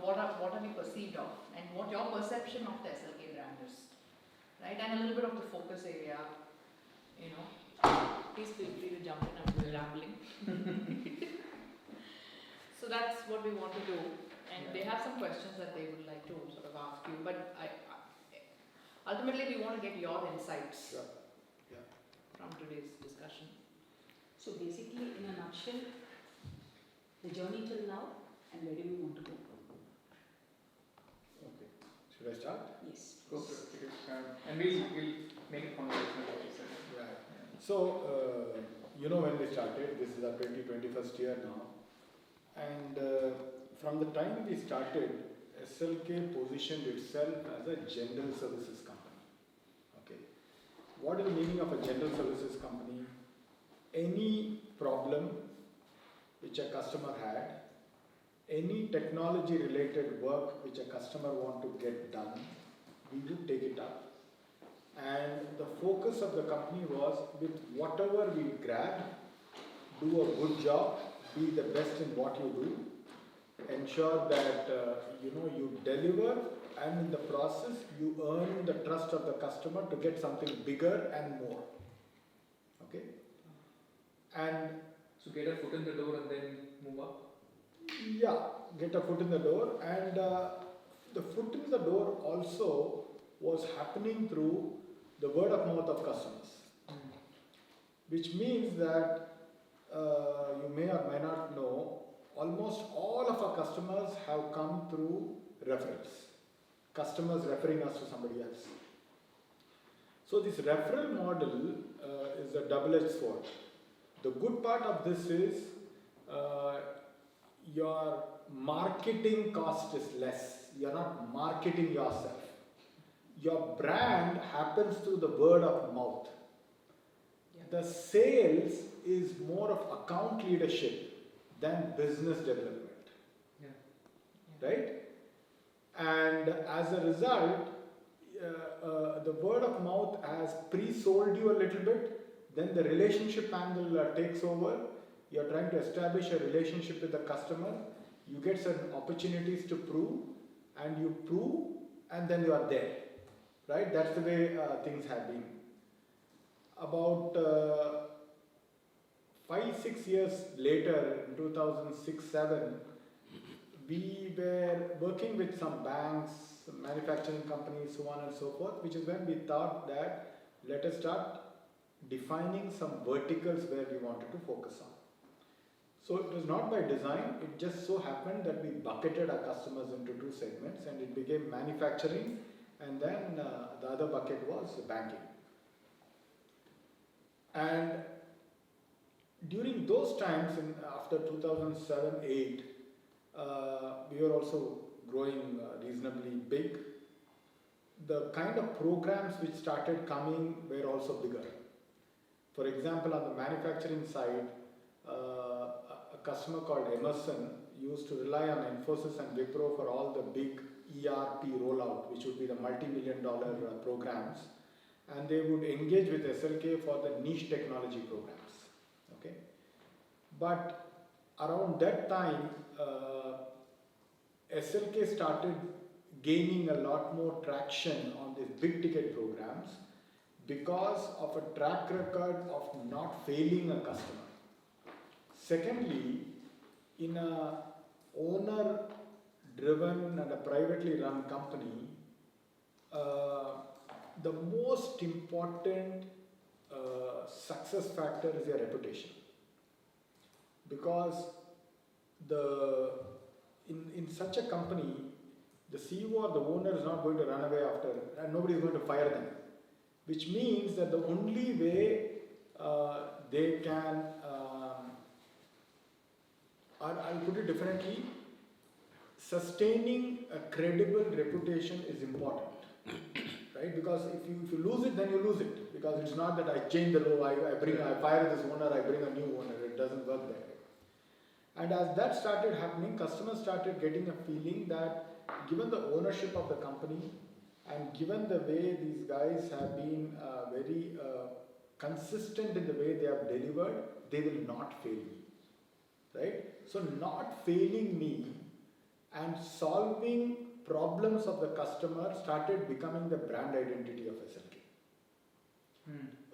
what are we perceived of, and what your perception of the SLK brand is, right? And a little bit of the focus area, please feel free to jump in. I'm rambling. So that's what we want to do, and they have some questions that they would like to sort of ask you, but ultimately we want to get your insights from today's discussion. So basically, in a nutshell, the journey till now and where do we want to go? Okay. Should I start? Yes. Go for it. And we'll make it conversational, like you said. Right. So, when we started, this is our 21st year now. And from the time we started, SLK positioned itself as a general services company. Okay. What is the meaning of a general services company? Any problem which a customer had, any technology related work which a customer want to get done, we would take it up. And the focus of the company was, with whatever we grabbed, do a good job, be the best in what you do, ensure that you deliver, and in the process you earn the trust of the customer to get something bigger and more. Okay? And so get a foot in the door and then move up? Yeah, get a foot in the door, and the foot in the door also was happening through the word of mouth of customers. Which means that you may or may not know, almost all of our customers have come through referrals. Customers referring us to somebody else. So this referral model is a double-edged sword. The good part of this is your marketing cost is less. You're not marketing yourself. Your brand happens through the word of mouth. Yeah. The sales is more of account leadership than business development. Yeah. Right? And as a result, the word of mouth has pre-sold you a little bit, then the relationship angle takes over. You're trying to establish a relationship with the customer. You get certain opportunities to prove, and you prove, and then you are there. Right? That's the way things have been. About 5-6 years later, in 2006-07, we were working with some banks, manufacturing companies, so on and so forth, which is when we thought that let us start defining some verticals where we wanted to focus on. So it was not by design, it just so happened that we bucketed our customers into two segments, and it became manufacturing, and then the other bucket was banking. And during those times, after 2007-08, we were also growing reasonably big. The kind of programs which started coming were also bigger. For example, on the manufacturing side, a customer called Emerson used to rely on Infosys and Wipro for all the big ERP rollout, which would be the multi-million-dollar programs, and they would engage with SLK for the niche technology programs. Okay, but around that time, SLK started gaining a lot more traction on these big ticket programs because of a track record of not failing a customer. Secondly, in a owner-driven and a privately run company, the most important success factor is your reputation. Because in such a company, the CEO or the owner is not going to run away after, and nobody is going to fire them. Which means that the only way they can, I'll put it differently, sustaining a credible reputation is important. Right? Because if you lose it, then you lose it. Because it's not that I change the law, I fire this owner, I bring a new owner. It doesn't work that way. And as that started happening, customers started getting a feeling that given the ownership of the company and given the way these guys have been very consistent in the way they have delivered, they will not fail me. Right? So not failing me and solving problems of the customer started becoming the brand identity of SLK.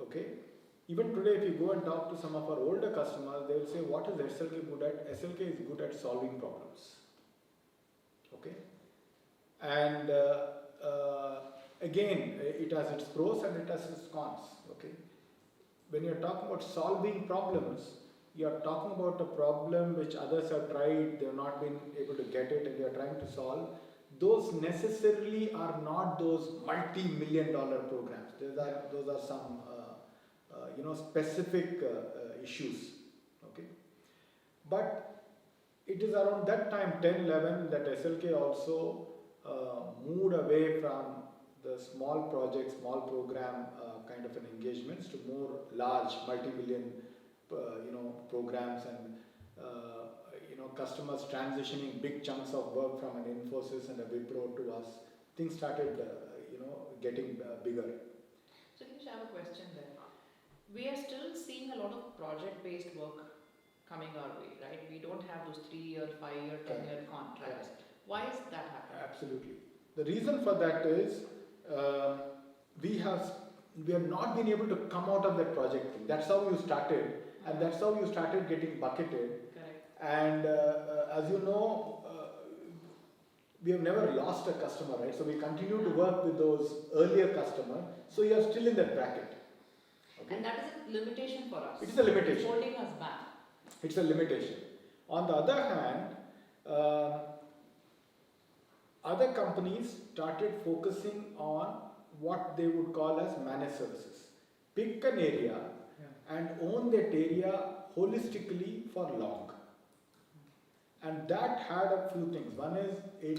Okay? Even today, if you go and talk to some of our older customers, they will say, what is SLK good at? SLK is good at solving problems. Okay? And again, it has its pros and it has its cons. Okay? When you're talking about solving problems, you're talking about a problem which others have tried, they have not been able to get it, and they are trying to solve. Those necessarily are not those multi-million-dollar programs. Those are some specific issues. Okay, but it is around that time, 10-11, that SLK also moved away from the small project, small program kind of an engagements to more large, multi-million, programs and customers transitioning big chunks of work from an Infosys and a Wipro to us. Things started, getting bigger. So Nish, I have a question there. We are still seeing a lot of project-based work coming our way, right? We don't have those 3-year, 5-year, 10-year contracts. Why is that happening? Absolutely. The reason for that is we have not been able to come out of that project thing. That's how you started, and that's how you started getting bucketed. And as you know, we have never lost a customer, right? So we continue to work with those earlier customers. So you are still in that bracket. Okay? And that is a limitation for us. It is a limitation. It's holding us back. It's a limitation. On the other hand, other companies started focusing on what they would call as managed services. Pick an area and own that area holistically for long. And that had a few things. One is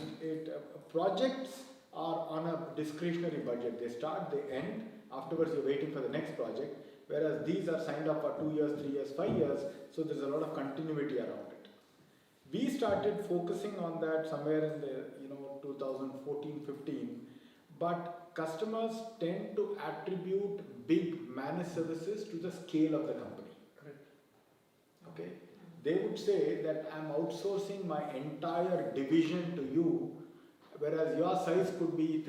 projects are on a discretionary budget. They start, they end. Afterwards, you're waiting for the next project. Whereas these are signed up for 2 years, 3 years, 5 years. So there's a lot of continuity around it. We started focusing on that somewhere in the 2014-15. But customers tend to attribute big managed services to the scale of the company. Correct. Okay. They would say that I'm outsourcing my entire division to you, whereas your size could be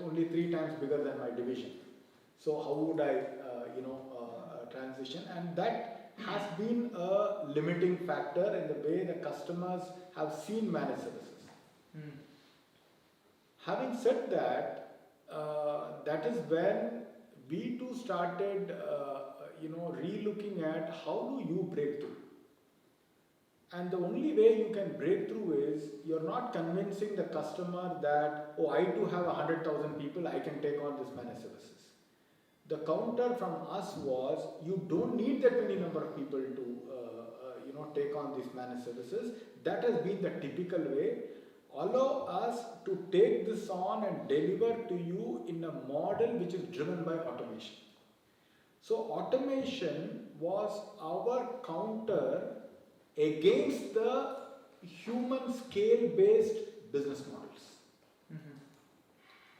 only 3 times bigger than my division. So how would I, transition? And that has been a limiting factor in the way the customers have seen managed services. Having said that, that is when we too started, re-looking at how do you break through. And the only way you can break through is you're not convincing the customer that, oh, I too have 100,000 people, I can take on this managed services. The counter from us was, you don't need that many number of people to, take on these managed services. That has been the typical way. Allow us to take this on and deliver to you in a model which is driven by automation. So automation was our counter against the human scale-based business models.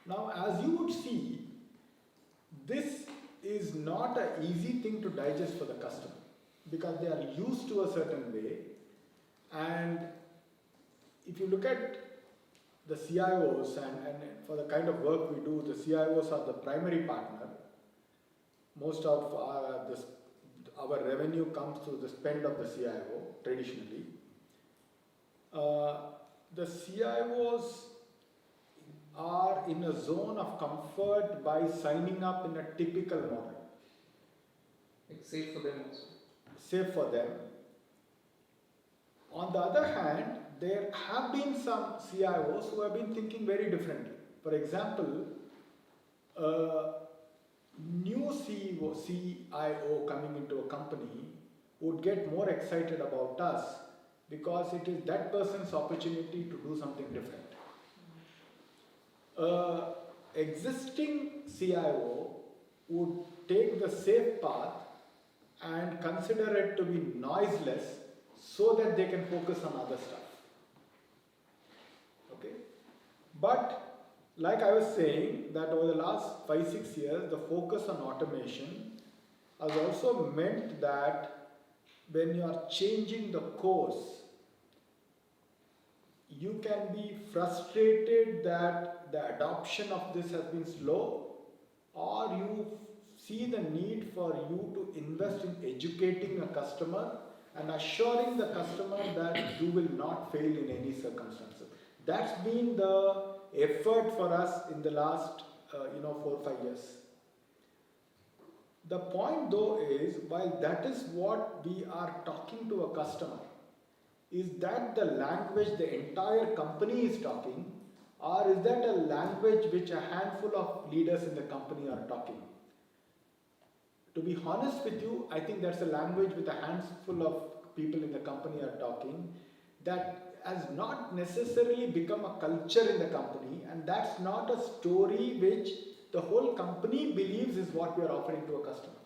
Now, as you would see, this is not an easy thing to digest for the customer because they are used to a certain way. And if you look at the CIOs and for the kind of work we do, the CIOs are the primary partner. Most of our revenue comes through the spend of the CIO traditionally. The CIOs are in a zone of comfort by signing up in a typical model. It's safe for them also. Safe for them. On the other hand, there have been some CIOs who have been thinking very differently. For example, new CIO coming into a company would get more excited about us because it is that person's opportunity to do something different. Existing CIO would take the safe path and consider it to be noiseless so that they can focus on other stuff. Okay? But like I was saying, that over the last 5-6 years, the focus on automation has also meant that when you are changing the course, you can be frustrated that the adoption of this has been slow, or you see the need for you to invest in educating a customer and assuring the customer that you will not fail in any circumstances. That's been the effort for us in the last 4 or 5 years. The point though is, while that is what we are talking to a customer, is that the language the entire company is talking, or is that a language which a handful of leaders in the company are talking? To be honest with you, I think that's a language with a handful of people in the company are talking, that has not necessarily become a culture in the company, and that's not a story which the whole company believes is what we are offering to a customer.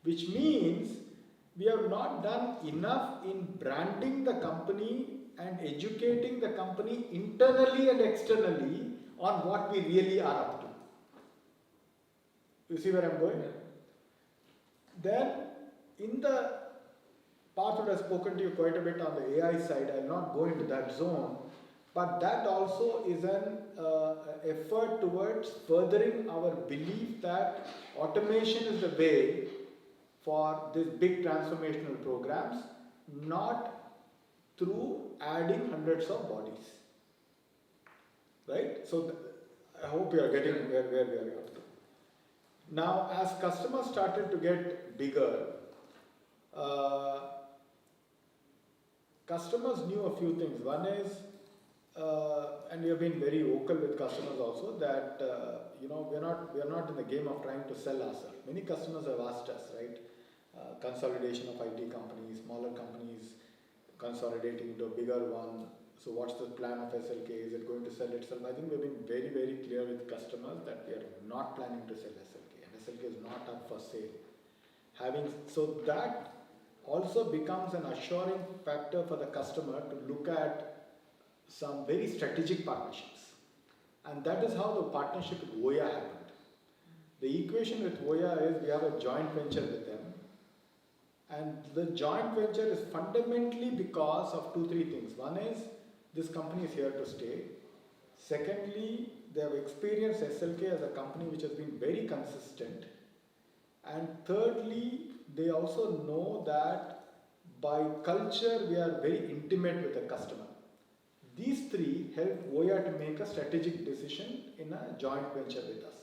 Which means we have not done enough in branding the company and educating the company internally and externally on what we really are up to. You see where I'm going? Then, in the part that I've spoken to you quite a bit on the AI side, I'll not go into that zone, but that also is an effort towards furthering our belief that automation is the way for these big transformational programs, not through adding hundreds of bodies. Right? So, I hope you are getting where we are up to. Now, as customers started to get bigger, customers knew a few things. One is, and we have been very vocal with customers also, that we are not in the game of trying to sell ourselves. Many customers have asked us, right? Consolidation of IT companies, smaller companies consolidating into a bigger one. So what's the plan of SLK? Is it going to sell itself? I think we've been very, very clear with customers that we are not planning to sell SLK, and SLK is not up for sale. So that also becomes an assuring factor for the customer to look at some very strategic partnerships. And that is how the partnership with Voya happened. The equation with Voya is we have a joint venture with them. And the joint venture is fundamentally because of 2-3 things. One is, this company is here to stay. Secondly, they have experienced SLK as a company which has been very consistent. And thirdly, they also know that by culture we are very intimate with the customer. These three help Voya to make a strategic decision in a joint venture with us.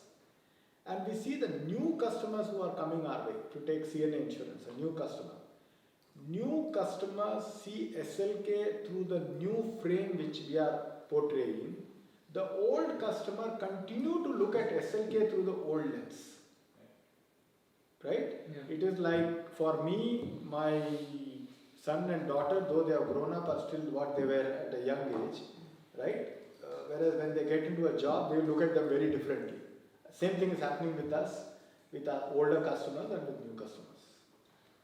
And we see the new customers who are coming our way, to take CNA Insurance, a new customer. New customers see SLK through the new frame which we are portraying. The old customer continue to look at SLK through the old lens. Right? Yeah. It is like, for me, my son and daughter, though they have grown up, are still what they were at a young age. Right? Whereas when they get into a job, they look at them very differently. Same thing is happening with us, with our older customers and with new customers.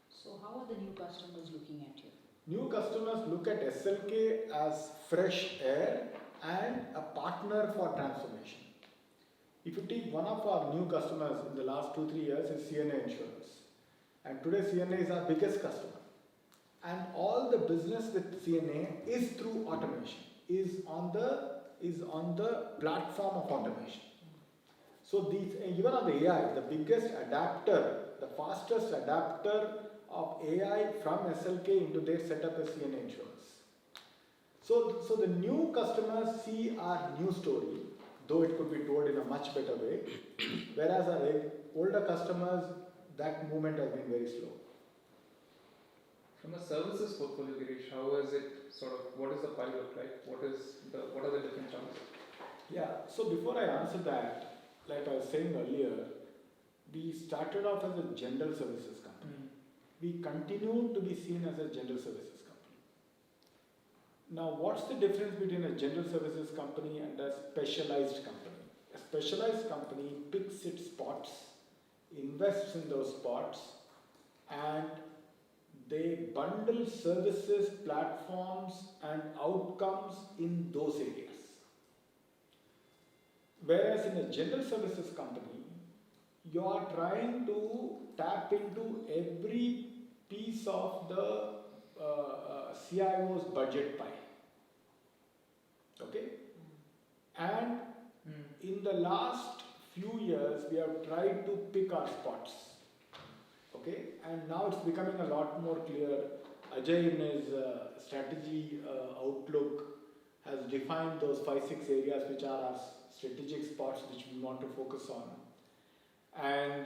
So how are the new customers looking at you? New customers look at SLK as fresh air and a partner for transformation. If you take one of our new customers in the last 2-3 years, is CNA Insurance. And today CNA is our biggest customer. And all the business with CNA is through automation, is on the platform of automation. So these, even on the AI, the biggest adapter, the fastest adapter of AI from SLK into their setup is CNA Insurance. So the new customers see our new story, though it could be told in a much better way, whereas our older customers, that movement has been very slow. From a services portfolio, Girish, how is it what is the pie look like? What are the different chunks? Yeah, so before I answer that, like I was saying earlier, we started off as a general services company. We continue to be seen as a general services company. Now, what's the difference between a general services company and a specialized company? A specialized company picks its spots, invests in those spots, and they bundle services, platforms, and outcomes in those areas. Whereas in a general services company, you are trying to tap into every piece of the CIO's budget pie. Okay? And in the last few years, we have tried to pick our spots. Okay? And now it's becoming a lot more clear. Ajay in his strategy outlook has defined those 5-6 areas which are our strategic spots which we want to focus on. And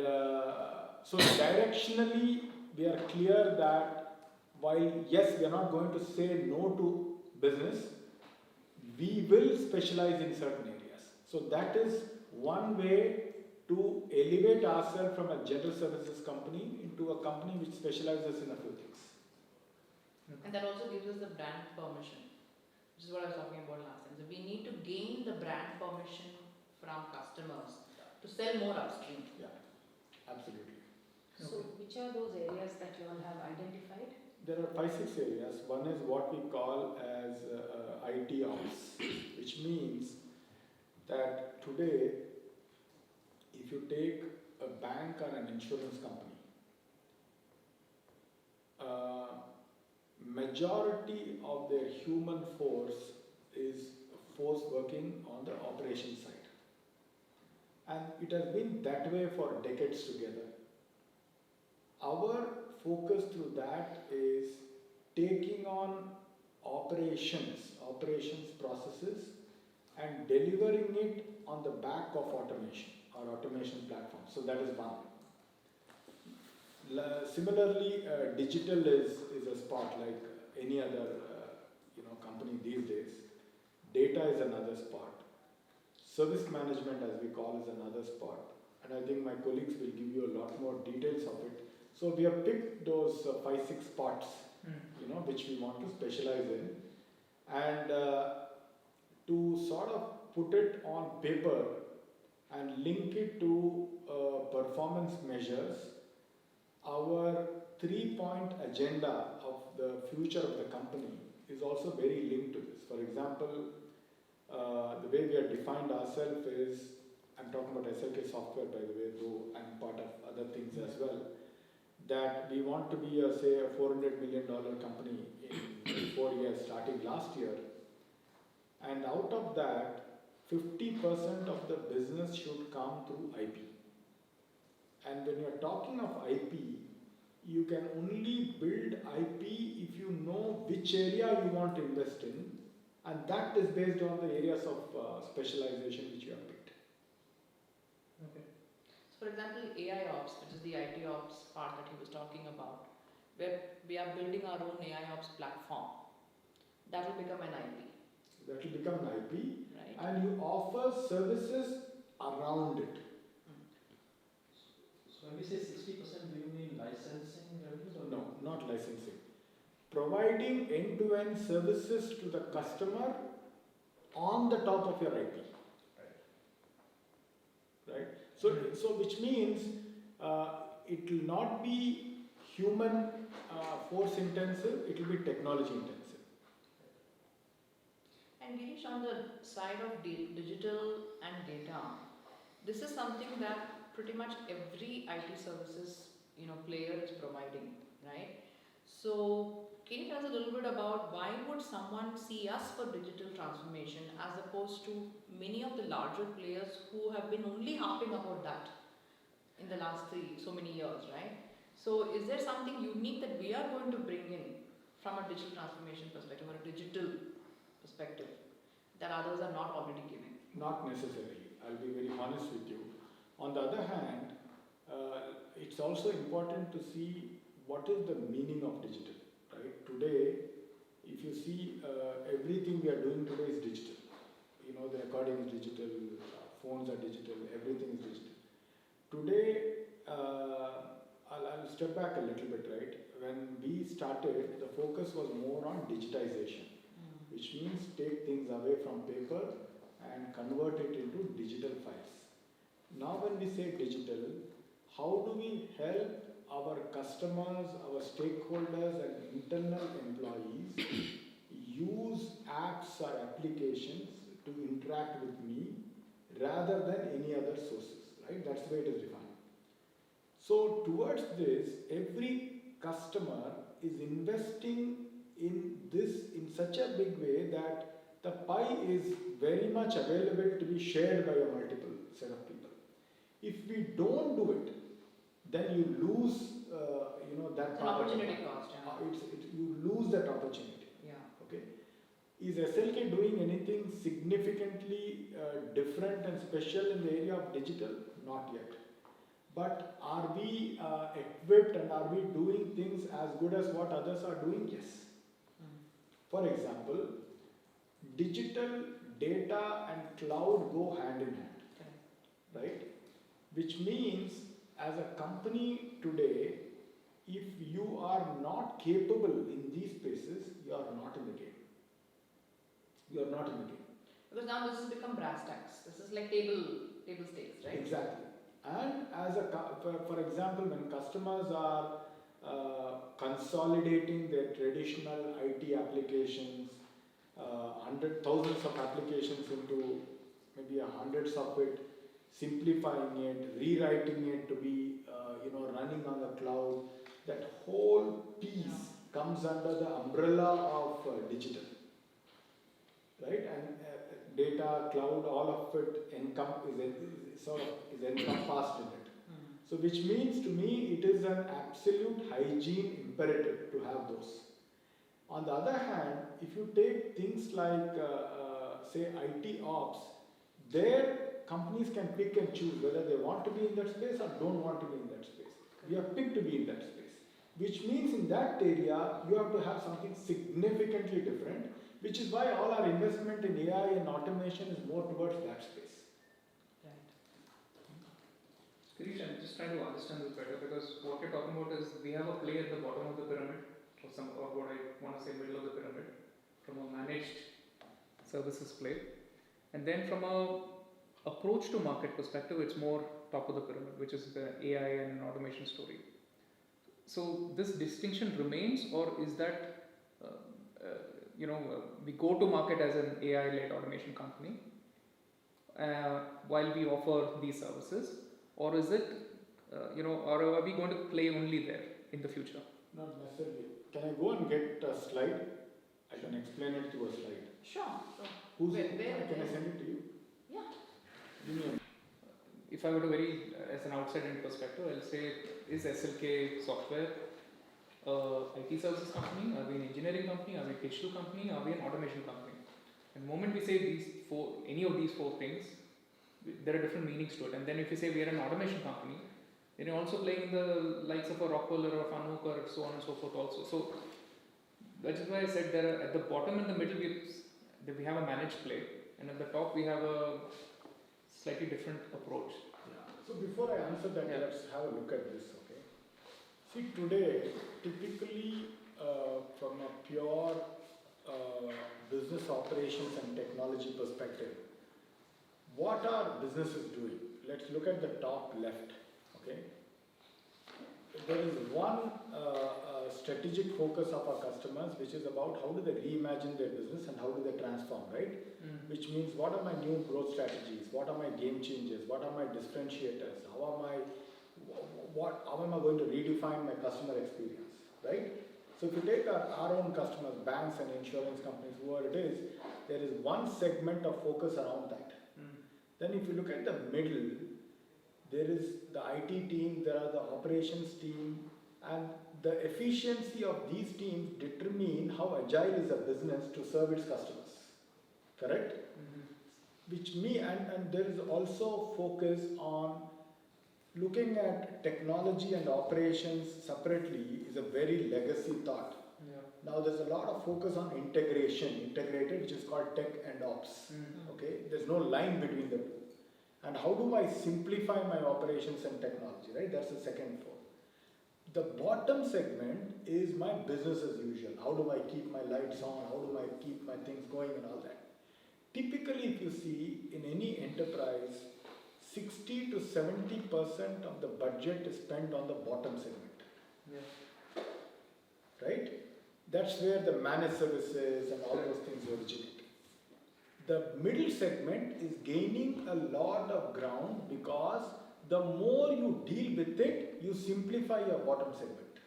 so directionally, we are clear that while yes, we are not going to say no to business, we will specialize in certain areas. So that is one way to elevate ourselves from a general services company into a company which specializes in a few things. And that also gives us the brand permission, which is what I was talking about last time. So we need to gain the brand permission from customers to sell more upstream. Yeah, absolutely. So which are those areas that you all have identified? There are 5-6 areas. One is what we call as IT ops, which means that today, if you take a bank or an insurance company, majority of their human force is force working on the operation side. And it has been that way for decades together. Our focus through that is taking on operations processes and delivering it on the back of automation or automation platform. So that is one. Similarly, digital is a spot like any other company these days. Data is another spot. Service management, as we call, is another spot. And I think my colleagues will give you a lot more details of it. So we have picked those 5-6 spots, which we want to specialize in, and to sort of put it on paper and link it to performance measures. Our 3-point agenda of the future of the company is also very linked to this. For example, the way we have defined ourselves is, I'm talking about SLK Software by the way, though I'm part of other things as well, that we want to be say a $400 million company in 4 years starting last year, and out of that 50% of the business should come through IP. And when you're talking of IP, you can only build IP if you know which area you want to invest in, and that is based on the areas of specialization which you have picked. Okay. So for example, AI ops, which is the IT ops part that he was talking about, where we are building our own AI ops platform, that will become an IP. That will become an IP, right? And you offer services around it. So when we say 60%, do you mean licensing revenues or No, not licensing. Providing end-to-end services to the customer on the top of your IP. Right? So which means it will not be human force intensive, it will be technology intensive. And Girish, on the side of digital and data, this is something that pretty much every IT services player is providing, right? So can you tell us a little bit about why would someone see us for digital transformation as opposed to many of the larger players who have been only harping about that in the last so many years, right? So is there something unique that we are going to bring in from a digital transformation perspective or a digital perspective that others are not already giving? Not necessarily. I'll be very honest with you. On the other hand, it's also important to see what is the meaning of digital. Right? Today, if you see everything we are doing today is digital. The recording is digital, phones are digital, everything is digital. Today, I'll step back a little bit, right? When we started, the focus was more on digitization, which means take things away from paper and convert it into digital files. Now when we say digital, how do we help our customers, our stakeholders and internal employees use apps or applications to interact with me rather than any other sources, right? That's the way it is defined. So towards this, every customer is investing in this in such a big way that the pie is very much available to be shared by a multiple set of people. If we don't do it, then you lose, that It's an part of the opportunity pie. cost, yeah. You lose that opportunity. Yeah. Okay. Is SLK doing anything significantly different and special in the area of digital? Not yet. But are we equipped and are we doing things as good as what others are doing? Yes. For example, digital, data and cloud go hand in hand, right? Which means as a company today, if you are not capable in these spaces, you are not in the game. You are not in the game. Because now this has become brass tacks. This is like table stakes, right? Exactly. And as for example, when customers are consolidating their traditional IT applications, thousands of applications into maybe hundreds of it, simplifying it, rewriting it to be running on the cloud, that whole piece comes under the umbrella of digital, right? And data, cloud, all of it is encompassed in it. So which means to me it is an absolute hygiene imperative to have those. On the other hand, if you take things like say IT ops, there companies can pick and choose whether they want to be in that space or don't want to be in that space. We have picked to be in that space, which means in that area you have to have something significantly different, which is why all our investment in AI and automation is more towards that space. Right. Girish, I'm just trying to understand this better because what you're talking about is we have a play at the bottom of the pyramid, or what I want to say middle of the pyramid, from a managed services play, and then from a approach to market perspective, it's more top of the pyramid, which is the AI and automation story. So this distinction remains, or is that we go to market as an AI-led automation company while we offer these services, or is it, or are we going to play only there in the future? Not necessarily. Can I go and get a slide? I can explain it through a slide. Sure. Can Where- I send it to you? Yeah. Give me a If I were to as an outside-in perspective, I'll say, is SLK software IT services company? Are we an engineering company? Are we a digital company? Are we an automation company? And the moment we say any of these four things, there are different meanings to it. And then if you say we are an automation company, then you're also playing in the likes of a Rockwell or a Fanuc or so on and so forth also. So that is why I said there at the bottom and the middle we have a managed play, and at the top we have a slightly different approach. So before I answer that, let's have a look at this, okay? See, today, typically from a pure business operations and technology perspective, what are businesses doing? Let's look at the top left, okay? There is one strategic focus of our customers, which is about how do they reimagine their business and how do they transform, right? Which means what are my new growth strategies? What are my game changers? What are my differentiators? How am I going to redefine my customer experience, right? So if you take our own customers, banks and insurance companies, whoever it is, there is one segment of focus around that. Then if you look at the middle, there is the IT team, there are the operations team, and the efficiency of these teams determine how agile is a business to serve its customers. Correct? And there is also focus on looking at technology and operations separately is a very legacy thought. Now there's a lot of focus on integrated, which is called tech and ops. Okay, there's no line between the two. And how do I simplify my operations and technology, right? That's the second four. The bottom segment is my business as usual. How do I keep my lights on? How do I keep my things going and all that? Typically, if you see in any enterprise, 60 to 70% of the budget is spent on the bottom segment. Right? That's where the managed services and all those things originate. The middle segment is gaining a lot of ground because the more you deal with it, you simplify your bottom segment.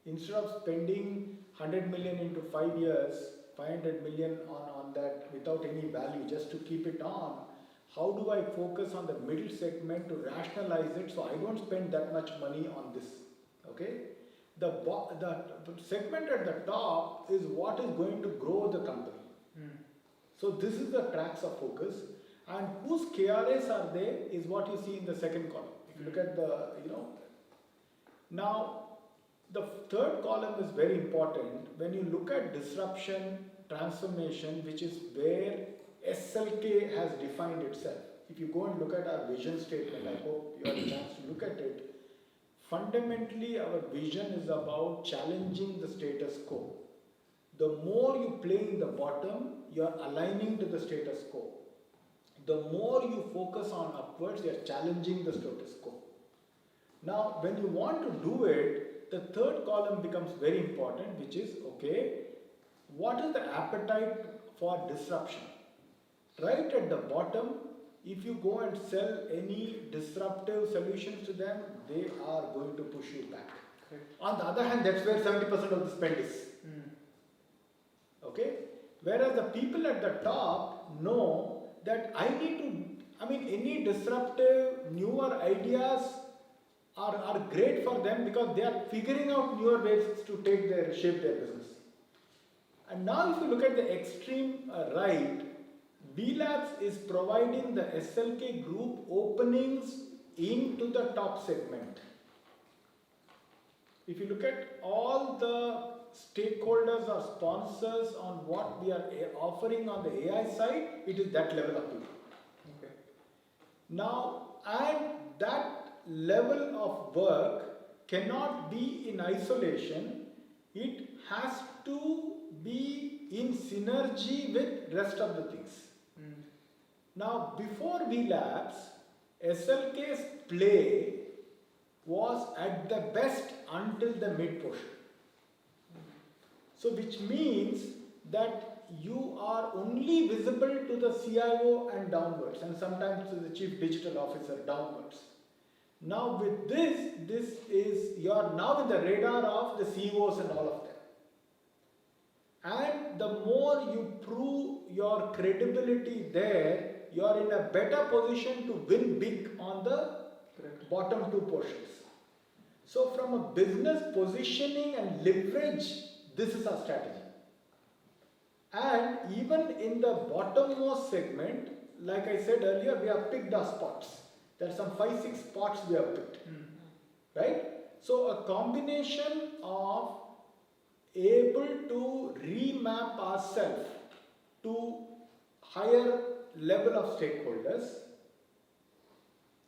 Instead of spending 100 million into 5 years 500 million on that without any value just to keep it on, how do I focus on the middle segment to rationalize it so I don't spend that much money on this? Okay? The segment at the top is what is going to grow the company. So this is the tracks of focus, and whose KRAs are there is what you see in the second column. If you look at the, now the third column is very important. When you look at disruption, transformation, which is where SLK has defined itself. If you go and look at our vision statement, I hope you have a chance to look at it. Fundamentally, our vision is about challenging the status quo. The more you play in the bottom, you are aligning to the status quo. The more you focus on upwards, you are challenging the status quo. Now, when you want to do it, the third column becomes very important, which is, okay, what is the appetite for disruption? Right at the bottom, if you go and sell any disruptive solutions to them, they are going to push you back. Right. On the other hand, that's where 70% of the spend is. Okay? Whereas the people at the top know that any disruptive, newer ideas are great for them because they are figuring out newer ways to shape their business. And now if you look at the extreme right, B-Labs is providing the SLK group openings into the top segment. If you look at all the stakeholders or sponsors on what we are offering on the AI side, it is that level of people. Okay. Now, and that level of work cannot be in isolation. It has to be in synergy with rest of the things. Now, before V-Labs, SLK's play was at the best until the mid portion. So, which means that you are only visible to the CIO and downwards, and sometimes to the chief digital officer downwards. Now, with this is, you are now in the radar of the CEOs and all of them. And the more you prove your credibility there, you are in a better position to win big on the bottom two portions. So from a business positioning and leverage, this is our strategy. And even in the bottommost segment, like I said earlier, we have picked our spots. There are some 5-6 spots we have picked. Right? So a combination of able to remap ourselves to higher level of stakeholders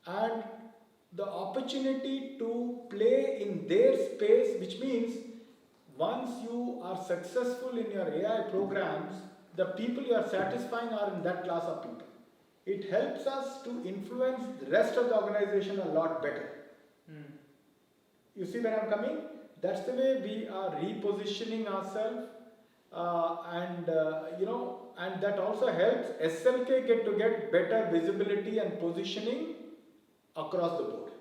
and the opportunity to play in their space, which means once you are successful in your AI programs, the people you are satisfying are in that class of people. It helps us to influence the rest of the organization a lot better. You see where I'm coming? That's the way we are repositioning ourselves, and that also helps SLK get better visibility and positioning across the board.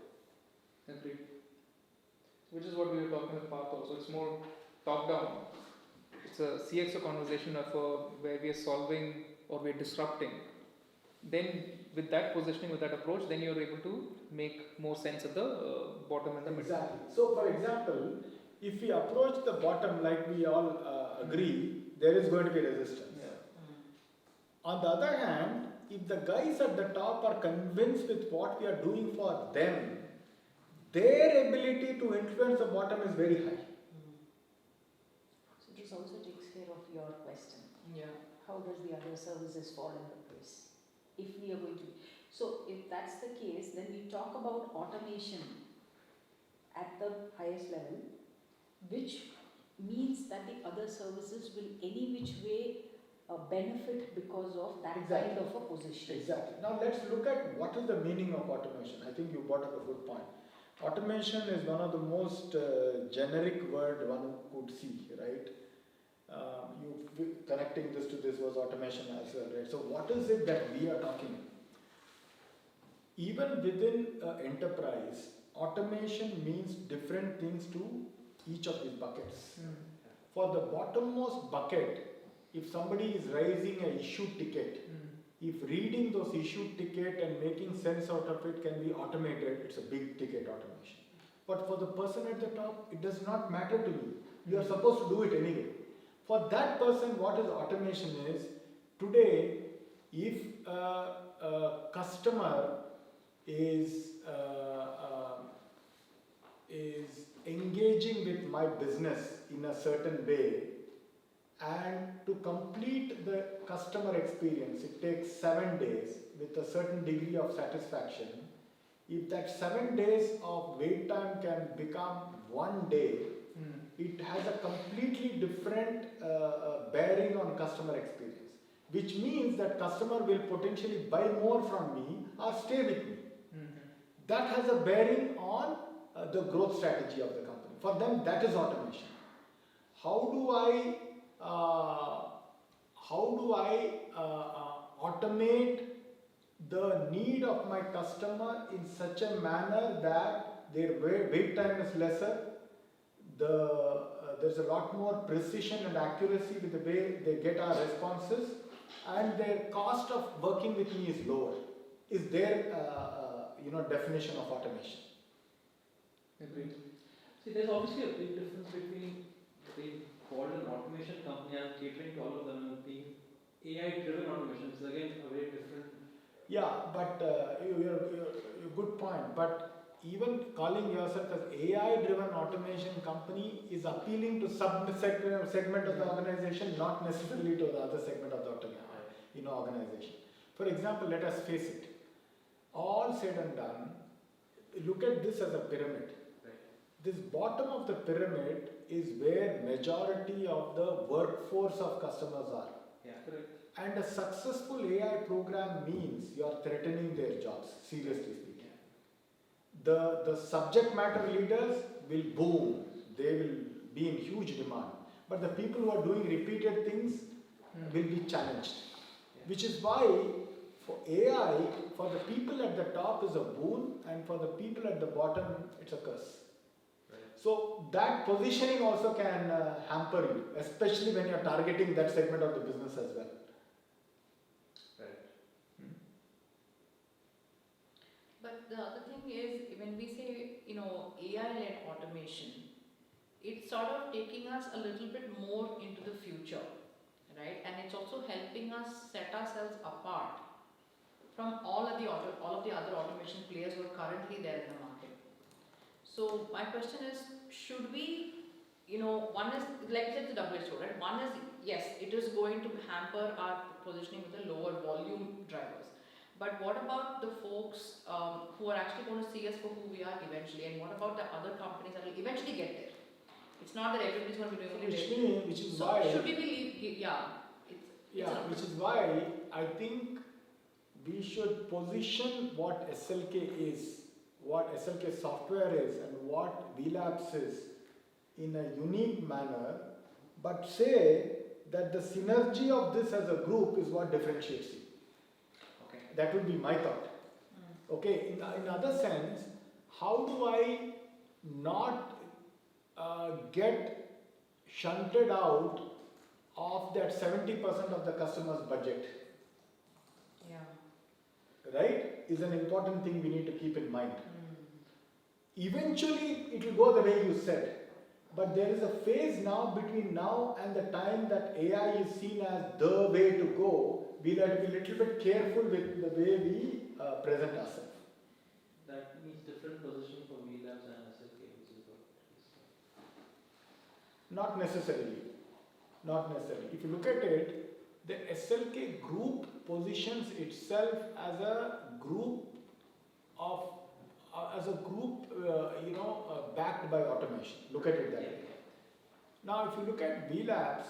Agreed. Which is what we were talking with Parth also. It's more top down. It's a CXO conversation of where we are solving or we are disrupting. Then with that positioning, with that approach, then you're able to make more sense at the bottom and the middle. Exactly. So for example, if we approach the bottom like we all agree, there is going to be resistance. Yeah. On the other hand, if the guys at the top are convinced with what we are doing for them, their ability to influence the bottom is very high. So this also takes care of your question. Yeah. How does the other services fall into place? If we are going to, so if that's the case, then we talk about automation at the highest level, which means that the other services will any which way benefit because of that Exactly. kind of a position. Exactly. Now let's look at what is the meaning of automation. I think you brought up a good point. Automation is one of the most generic word one could see, right? You connecting this to this was automation as well, right? So what is it that we are talking? Even within enterprise, automation means different things to each of these buckets. For the bottommost bucket, if somebody is raising an issue ticket, if reading those issue ticket and making sense out of it can be automated, it's a big ticket automation. But for the person at the top, it does not matter to me. You are supposed to do it anyway. For that person, what is automation is, today, if a customer is engaging with my business in a certain way, and to complete the customer experience, it takes 7 days with a certain degree of satisfaction. If that 7 days of wait time can become 1 day, it has a completely different bearing on customer experience, which means that customer will potentially buy more from me or stay with me. That has a bearing on the growth strategy of the company. For them, that is automation. How do I automate the need of my customer in such a manner that their wait time is lesser, there's a lot more precision and accuracy with the way they get our responses, and their cost of working with me is lower, is their definition of automation. Agreed. See, there's obviously a big difference between being called an automation company and catering to all of them and being AI-driven automation. It's again a very different. Yeah, but you're good point. But even calling yourself as AI-driven automation company is appealing to segment of the organization, not necessarily to the other segment of the organization. For example, let us face it. All said and done, look at this as a pyramid. This bottom of the pyramid is where majority of the workforce of customers are. Yeah, correct. And a successful AI program means you are threatening their jobs, seriously speaking. The subject matter leaders will boom, they will be in huge demand. But the people who are doing repeated things will be challenged. Which is why for AI, for the people at the top is a boon, and for the people at the bottom, it's a curse. So that positioning also can hamper you, especially when you're targeting that segment of the business as well. But the other thing is, when we say, AI-led automation, it's sort of taking us a little bit more into the future, right? And it's also helping us set ourselves apart from all of the other automation players who are currently there in the market. So my question is, should we, one is, like you said, the double-edged sword, right? One is, yes, it is going to hamper our positioning with the lower volume drivers. But what about the folks who are actually going to see us for who we are eventually? And what about the other companies that will eventually get there? It's not that everybody's going to be doing only Which is so why. should we believe? Which is why I think we should position what SLK is, what SLK software is, and what VLabs is in a unique manner, but say that the synergy of this as a group is what differentiates you. Okay. That would be my thought. Okay, in other sense, how do I not get shunted out of that 70% of the customer's budget? Yeah. Right? Is an important thing we need to keep in mind. Eventually, it will go the way you said. But there is a phase now between now and the time that AI is seen as the way to go. We'll have to be a little bit careful with the way we present ourselves. That means different position for VLabs and SLK, which is what it is. Not necessarily. Not necessarily. If you look at it, the SLK group positions itself as a group of, backed by automation. Look at it that way. Now, if you look at VLabs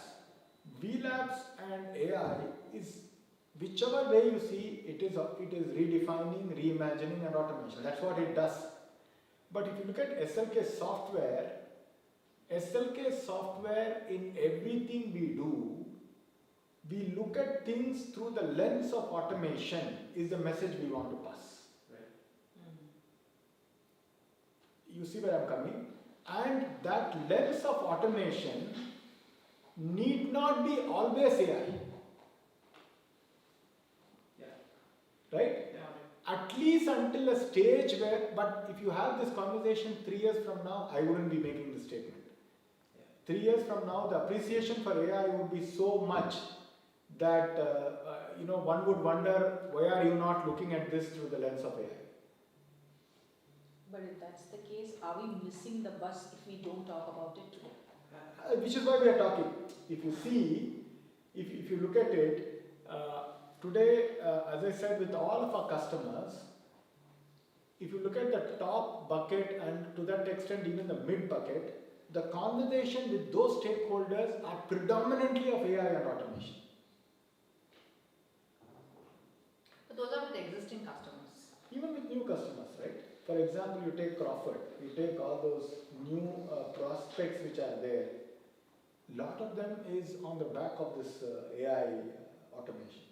and AI is, whichever way you see, it is redefining, reimagining, and automation. That's what it does. But if you look at SLK software in everything we do, we look at things through the lens of automation is the message we want to pass. You see where I'm coming? And that lens of automation need not be always AI. Yeah. Right? At least until a stage where, but if you have this conversation 3 years from now, I wouldn't be making this statement. Yeah. 3 years from now, the appreciation for AI would be so much that one would wonder, why are you not looking at this through the lens of AI? But if that's the case, are we missing the bus if we don't talk about it today? Which is why we are talking. If you see, if you look at it, today, as I said, with all of our customers, if you look at the top bucket and to that extent even the mid bucket, the conversation with those stakeholders are predominantly of AI and automation. But those are with existing customers. Even with new customers, right? For example, you take Crawford, you take all those new prospects which are there. Lot of them is on the back of this AI automation.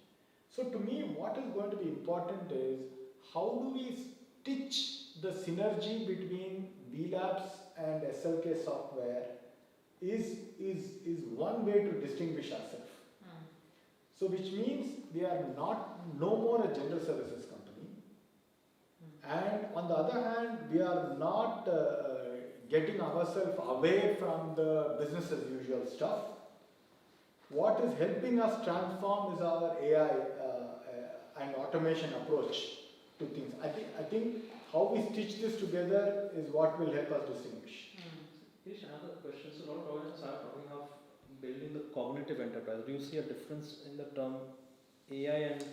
So to me, what is going to be important is how do we stitch the synergy between VLabs and SLK software is one way to distinguish ourselves. So which means we are no more a general services company. And on the other hand, we are not getting ourselves away from the business as usual stuff. What is helping us transform is our AI and automation approach to things. I think how we stitch this together is what will help us distinguish. Here's another question. So a lot of organizations are talking of building the cognitive enterprise. Do you see a difference in the term AI and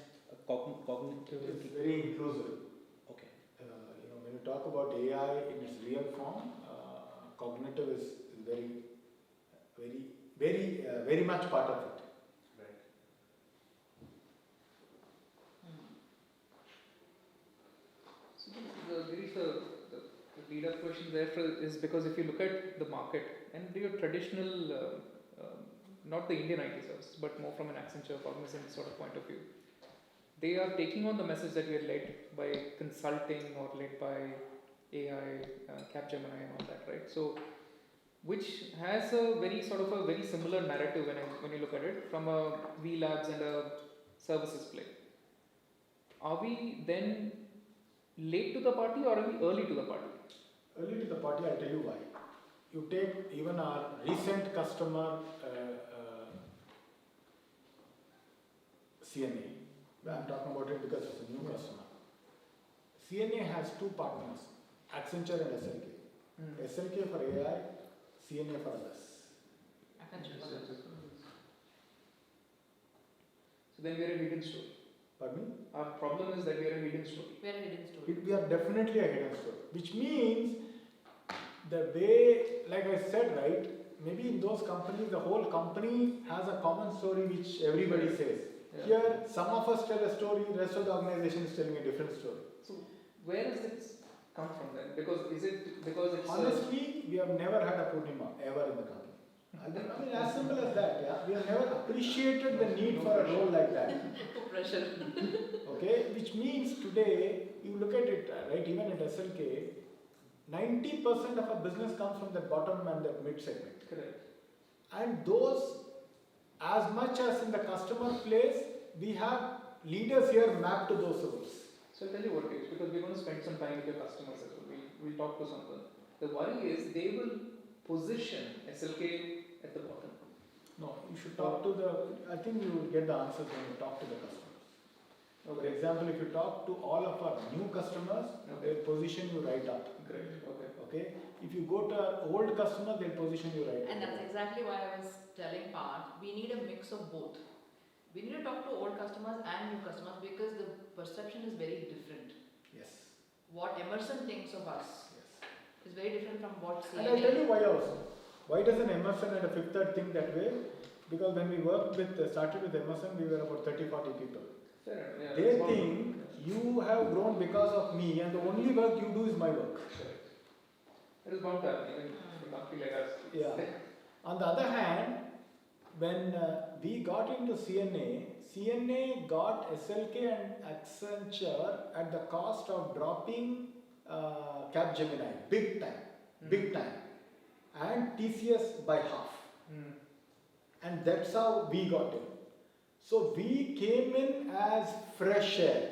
cognitive? It's very inclusive. Okay. When you talk about AI in its real form, cognitive is very much part of it. Right. So the lead-up question there is because if you look at the market and your traditional, not the Indian IT services, but more from an Accenture, Cognizant sort of point of view, they are taking on the message that we are led by consulting or led by AI, Capgemini and all that, right? So, which has a very similar narrative when you look at it from a VLabs and a services play. Are we then late to the party or are we early to the party? Early to the party, I'll tell you why. You take even our recent customer, CNA. I'm talking about it because it's a new customer. CNA has two partners, Accenture and SLK. SLK for AI, CNA for others. So then we are a hidden story. Pardon me? Our problem is that we are a hidden story. We are a hidden story. We are definitely a hidden story. Which means the way, like I said, right, maybe in those companies, the whole company has a common story which everybody says. Yeah. Here, some of us tell a story, the rest of the organization is telling a different story. So where does this come from then? Because it's Honestly, we have never had a Purnima ever in the company. I mean, as simple as that, yeah. We have never appreciated the need for a role like that. Pressure. Okay, which means today, you look at it, right, even at SLK, 90% of our business comes from the bottom and the mid segment. correct. And those, as much as in the customer place, we have leaders here mapped to those roles. So I'll tell you what it is, because we're going to spend some time with your customers as well. We'll talk to some of them. The worry is they will position SLK at the bottom. No, you should talk to I think you will get the answers when you talk to the customers. For Okay. example, if you talk to all of our new customers, they'll position you right up. Great. Okay. Okay? If you go to our old customers, they'll position you right And up. that's exactly why I was telling Parth, we need a mix of both. We need to talk to old customers and new customers because the perception is very different. Yes. What Emerson thinks of us Yes. is very different from what And I'll tell CNA. you why also. Why doesn't Emerson and a Fifth Third think that way? Because when we started with Emerson, we were about 30-40 people. Fair enough. Yeah, They that's one- think you have grown because of me and the only work you do is my work. Correct. It is bound to happen, even in a company like us. Yeah. On the other hand, when we got into CNA got SLK and Accenture at the cost of dropping Capgemini, big time, and TCS by half. And that's how we got in. So we came in as fresh air.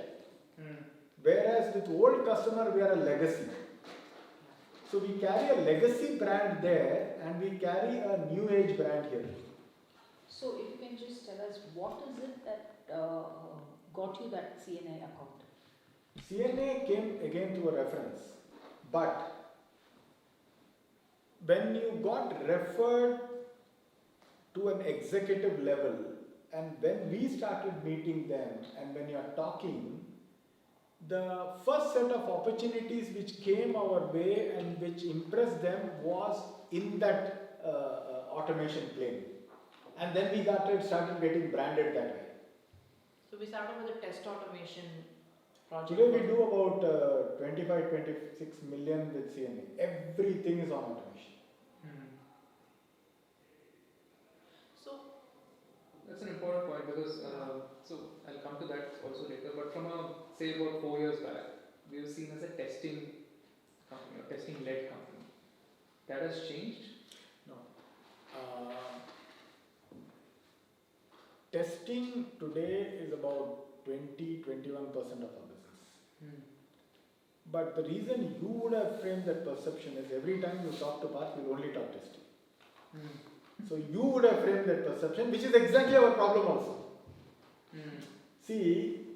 Whereas with old customer, we are a legacy. So we carry a legacy brand there and we carry a new age brand here. So if you can just tell us, what is it that got you that CNA account? CNA came again to a reference, but when you got referred to an executive level and when we started meeting them and when you are talking, the first set of opportunities which came our way and which impressed them was in that automation plane. And then we started getting branded that way. So we started with a test automation project. Today we do about 25-26 million with CNA. Everything is on automation. So That's an important point because so I'll come to that also later. But from say about 4 years back, we were seen as a testing company or testing-led company. That has changed. No. Testing today is about 20-21% of our business. But the reason you would have framed that perception is every time you talk to Parth, you'll only talk testing. So you would have framed that perception, which is exactly our problem also. See,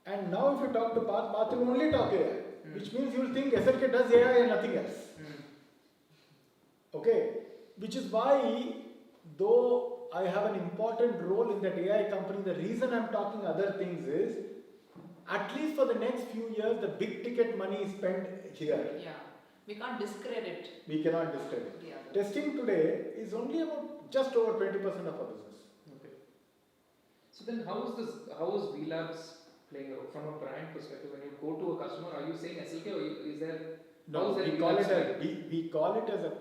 and now if you talk to Parth, Parth will only talk AI, which means you will think SLK does AI and nothing else. Okay, which is why, though I have an important role in that AI company, the reason I'm talking other things is, at least for the next few years, the big ticket money is spent here. yeah, we can't discredit We cannot discredit. the other. Testing today is only about just over 20% of our business. Okay. So then, how is VLabs playing out from a brand perspective? When you go to a customer, are you saying SLK or is there? No, how is we that call it VLabs as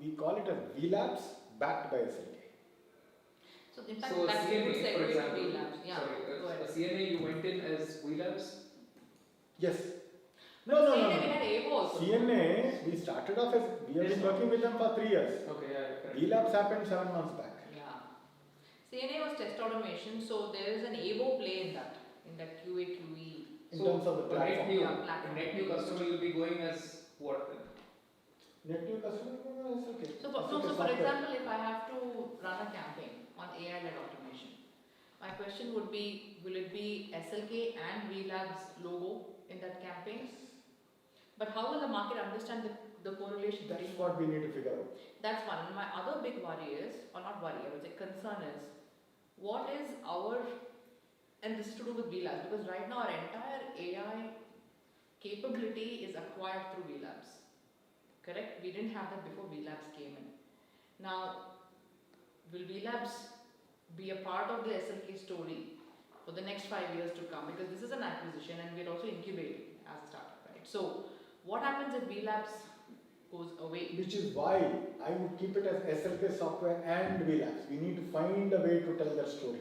we call it as VLabs backed by SLK. So in fact, So a that's a good CNA, for segue to example, VLabs. Yeah, sorry, go a ahead. CNA you went in as VLabs? Yes. CNA, we had AVO also. CNA, we started off as, we have been working with them for 3 years. Okay, yeah, correct. VLabs happened 7 months back. Yeah. CNA was test automation, so there is an AVO play in that QA QE. In So, terms of the a net platform. new, Yeah, a platform. net new customer you'll be going as what then? Net new customer, no, it's okay. So for example, if I have to run a campaign on AI-led automation, my question would be, will it be SLK and VLabs logo in that campaign? But how will the market understand the correlation That's between what we need to figure out. That's one. And my other big worry is, or not worry, I would say concern is, what is our, and this is to do with VLabs, because right now our entire AI capability is acquired through VLabs. Correct? We didn't have that before VLabs came in. Now, will VLabs be a part of the SLK story for the next 5 years to come? Because this is an acquisition and we're also incubating as a startup, right? So, what happens if VLabs goes away? Which is why I would keep it as SLK software and VLabs. We need to find a way to tell that story.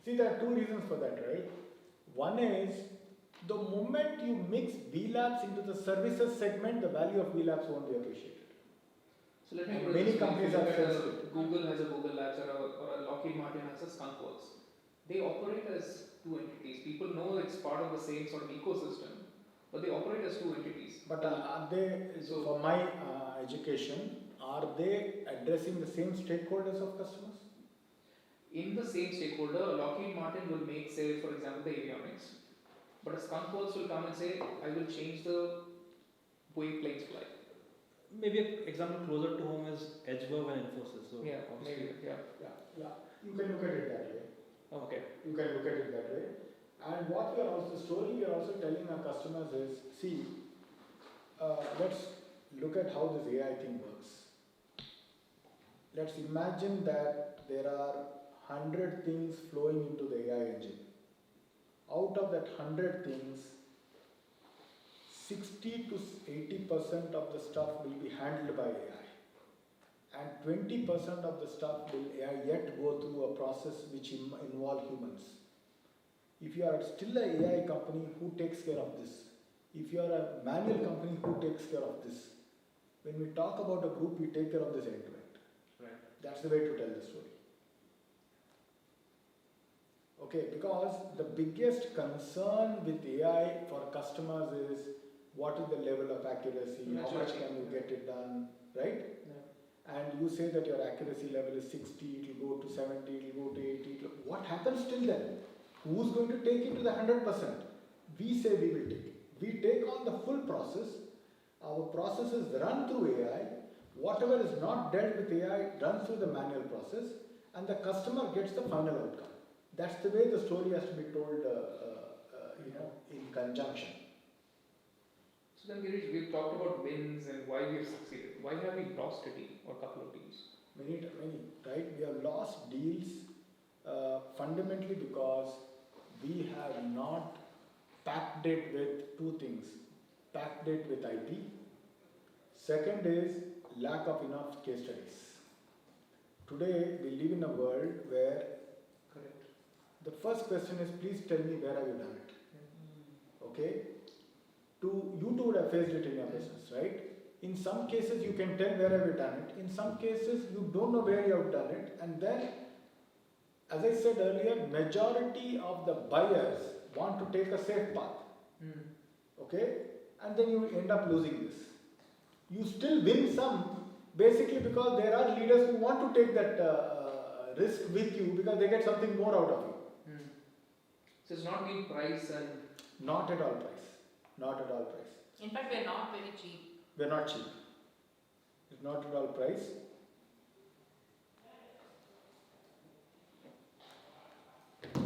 See, there are 2 reasons for that, right? One is, the moment you mix VLabs into the services segment, the value of VLabs won't be appreciated. So let me And put it many this way, companies if you are look at sensitive. Google has a Google Labs or a Lockheed Martin has a Skunkworks. They operate as 2 entities. People know it's part of the same sort of ecosystem, but they operate as 2 entities. But are they, So- for my education, are they addressing the same stakeholders of customers? In the same stakeholder, Lockheed Martin will make, say, for example, the avionics, but a Skunkworks will come and say, I will change the way planes fly. Maybe an example closer to home is Edgeverb and Infosys. So Yeah, obviously- maybe, yeah. Yeah. You can look at it that way. Okay. You can look at it that way. And what we are also, the story we are also telling our customers is, see, let's look at how this AI thing works. Let's imagine that there are 100 things flowing into the AI engine. Out of that 100 things, 60 to 80% of the stuff will be handled by AI. And 20% of the stuff will AI yet go through a process which involve humans. If you are still an AI company, who takes care of this? If you are a manual company, who takes care of this? When we talk about a group, we take care of this end to end. Right. That's the way to tell the story. Okay, because the biggest concern with AI for customers is what is the level of accuracy, how much can you get it done, right? And you say that your accuracy level is 60, it will go to 70, it will go to 80. What happens till then? Who's going to take it to the 100%? We say we will take it. We take on the full process. Our processes run through AI. Whatever is not dealt with AI runs through the manual process, and the customer gets the final outcome. That's the way the story has to be told, in conjunction. So then, Girish, we've talked about wins and why we've succeeded. Why have we lost a deal or a couple of deals? Many, right? We have lost deals fundamentally because we have not packed it with two things. Packed it with IP. Second is lack of enough case studies. Today, we live in a world where Correct. the first question is, please tell me where have you done it? Okay? You too would have faced it in your business, right? In some cases, you can tell where have you done it. In some cases, you don't know where you have done it. And then, as I said earlier, majority of the buyers want to take a safe path. Okay? And then you end up losing this. You still win some, basically because there are leaders who want to take that risk with you because they get something more out of you. So it's not been price and... Not at all price. Not at all price. In fact, we are not very cheap. We're not cheap. It's not at all price. And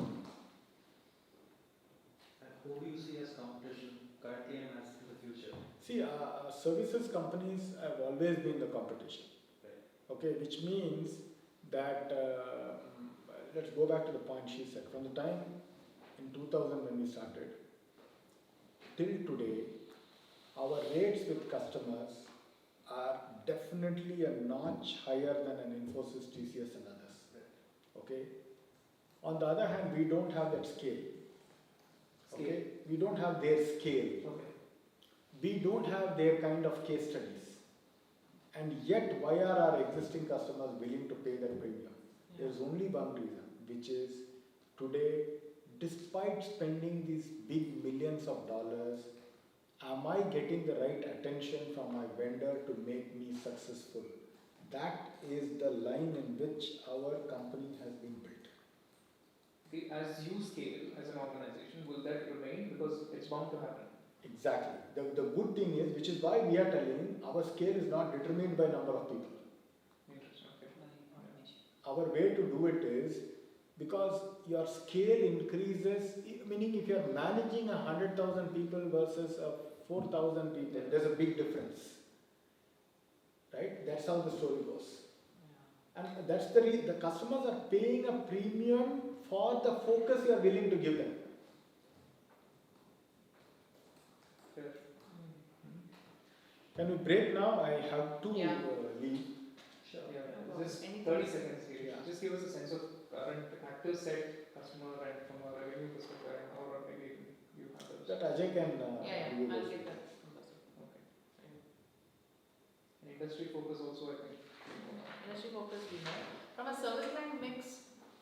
who do you see as competition currently and as in the future? See, services companies have always been the competition. Right. Okay, which means that, let's go back to the point she said. From the time in 2000 when we started, till today, our rates with customers are definitely a notch higher than an Infosys, TCS and others. Okay? On the other hand, we don't have that scale. Okay? We don't have their scale. Okay. We don't have their kind of case studies. And yet, why are our existing customers willing to pay that premium? Yeah. There's only one reason, which is today, despite spending these big millions of dollars, am I getting the right attention from my vendor to make me successful? That is the line in which our company has been built. As you scale as an organization, will that remain? Because it's bound to happen. Exactly. The good thing is, which is why we are telling, our scale is not determined by number of people. Interesting. Okay. Our way to do it is, because your scale increases, meaning if you are managing 100,000 people versus 4,000 people, there's a big difference. Right? That's how the story goes. And that's the customers are paying a premium for the focus you are willing to give them. Fair. Can we break now? I have to leave. Sure. Yeah. Just Anything 30 else? seconds here. Yeah. Just give us a sense of current active set customer and from a revenue perspective, or maybe you have those. That Ajay can I'll review those. get that. Okay. And industry focus also, I think. Industry focus, we know. From a service line mix,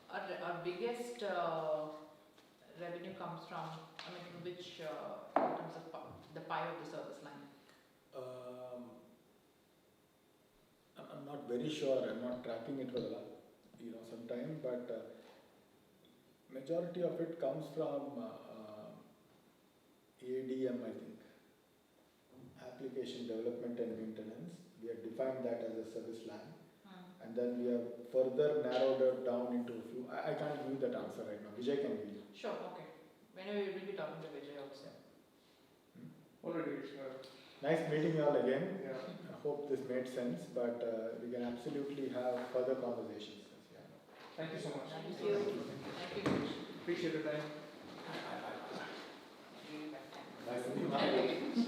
our biggest revenue comes from, which, in terms of the pie of the service line? I'm not very sure. I'm not tracking it for some time, but majority of it comes from ADM, I think, application development and maintenance. We have defined that as a service line. And then we have further narrowed it down into a few. I can't give you that answer right now. Vijay can give you. Sure, okay. Whenever we will be talking to Vijay also. Already. Nice meeting you all again. Yeah. I hope this made sense, but we can absolutely have further conversations. Yeah. Thank you so much. Thank you. Thank you. Appreciate your time. Nice to meet you.